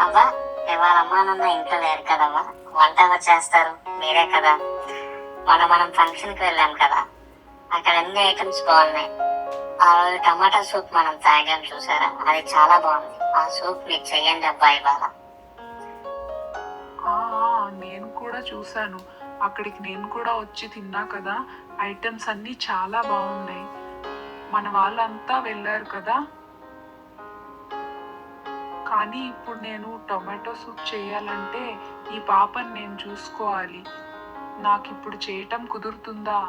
అవ్వా, ఇవాళ అమ్మా నాన్న ఇంట్లో లేరు కదమ్మా, వంట ఎవరు చేస్తారు? మీరే కదా. మనం ఫంక్షన్కి వెళ్ళాం కదా, అక్కడ అన్ని ఐటమ్స్ బాగున్నాయి. ఆ రోజు టమాటా సూప్ మనం తాగాం చూసారా, అది చాలా బాగుంది. ఆ సూప్ మీరు చెయ్యండి అబ్బా ఇవాళ. నేను కూడా చూశాను, అక్కడికి నేను కూడా వచ్చి తిన్నా కదా. ఐటమ్స్ అన్నీ చాలా బాగున్నాయి. మన వాళ్ళంతా వెళ్ళారు కదా. కానీ ఇప్పుడు నేను టొమాటో సూప్ చేయాలంటే ఈ పాపని నేను చూసుకోవాలి. నాకు ఇప్పుడు చేయటం కుదురుతుందా?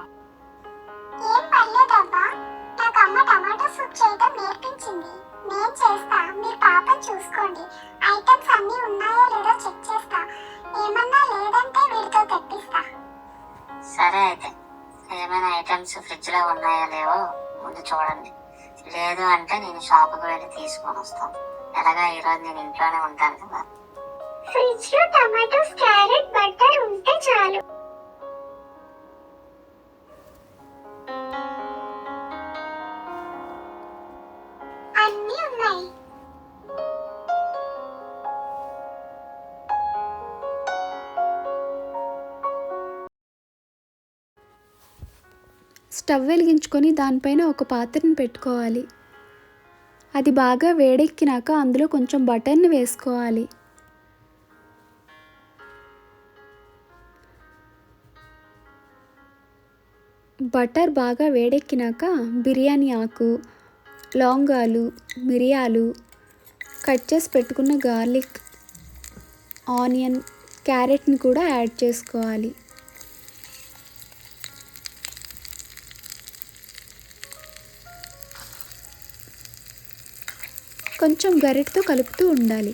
ఏం పర్లేదబ్బా, నాకు అమ్మ టమాటో సూప్ చేయడం నేర్పించింది. నేను చేస్తా, మీరు పాపని చూసుకోండి. ఐటమ్స్ అన్నీ ఉన్నాయో లేదో చెక్ చేస్తా. ఏమన్నా లేదంటే వీడితో తెప్పిస్తా. సరే అయితే, ఏమైనా ఐటమ్స్ ఫ్రిడ్జ్ లో ఉన్నాయో లేవో ముందు చూడండి. లేదు అంటే నేను షాప్కి వెళ్ళి తీసుకొని వస్తాను. ఎలాగా ఈరోజు నేను ఇంట్లోనే ఉంటాను కదా. ఫ్రిడ్జ్ లో టమాటోస్, క్యారెట్, బటర్ ఉంటే చాలు. అన్నీ ఉన్నాయి. స్టవ్ వెలిగించుకొని దానిపైన ఒక పాత్రను పెట్టుకోవాలి. అది బాగా వేడెక్కినాక అందులో కొంచెం బటర్ని వేసుకోవాలి. బటర్ బాగా వేడెక్కినాక బిర్యానీ ఆకు, లవంగాలు, మిరియాలు, కట్ చేసి పెట్టుకున్న గార్లిక్, ఆనియన్, క్యారెట్ని కూడా యాడ్ చేసుకోవాలి. కొంచెం గరిటతో కలుపుతూ ఉండాలి.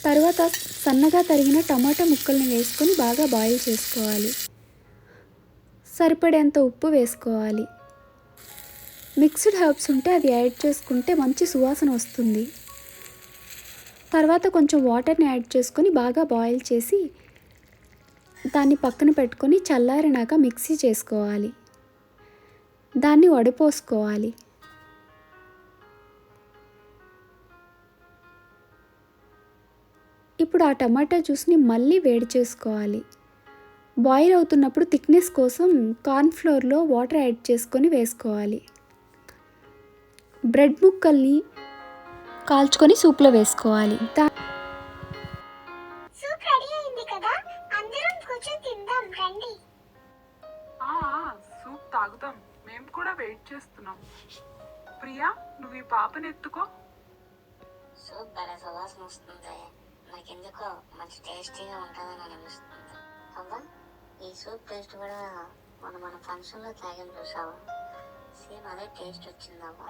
తర్వాత సన్నగా తరిగిన టమాటా ముక్కల్ని వేసుకొని బాగా బాయిల్ చేసుకోవాలి. సరిపడేంత ఉప్పు వేసుకోవాలి. మిక్స్డ్ హర్బ్స్ ఉంటే అది యాడ్ చేసుకుంటే మంచి సువాసన వస్తుంది. తర్వాత కొంచెం వాటర్ని యాడ్ చేసుకొని బాగా బాయిల్ చేసి దాన్ని పక్కన పెట్టుకొని చల్లారినాక మిక్సీ చేసుకోవాలి. దాన్ని వడపోసుకోవాలి. ఇప్పుడు ఆ టమాటా జ్యూస్ని మళ్ళీ వేడి చేసుకోవాలి. బాయిల్ అవుతున్నప్పుడు థిక్నెస్ కోసం కార్న్ఫ్లోర్లో వాటర్ యాడ్ చేసుకొని వేసుకోవాలి. బ్రెడ్ ముక్కల్ని కాల్చుకొని సూప్లో వేసుకోవాలి. సూప్ రెడీ అయింది కదా, అందరం కూర్చొని తిందాం రండి. సూప్ తాగుదాం, మేము కూడా వెయిట్ చేస్తున్నాం. ప్రియా, నువ్వు ఈ పాపని ఎత్తుకో. సూప్ భలే సువాసన వస్తుంది. నాకెందుకో మంచి టేస్టీగా ఉంటుందని అనిపిస్తుంది. అవ్వా, ఈ సూప్ టేస్ట్ కూడా మన ఫంక్షన్లో తాగాం చూసావా, సేమ్ అదే టేస్ట్ వచ్చిందవ్వా.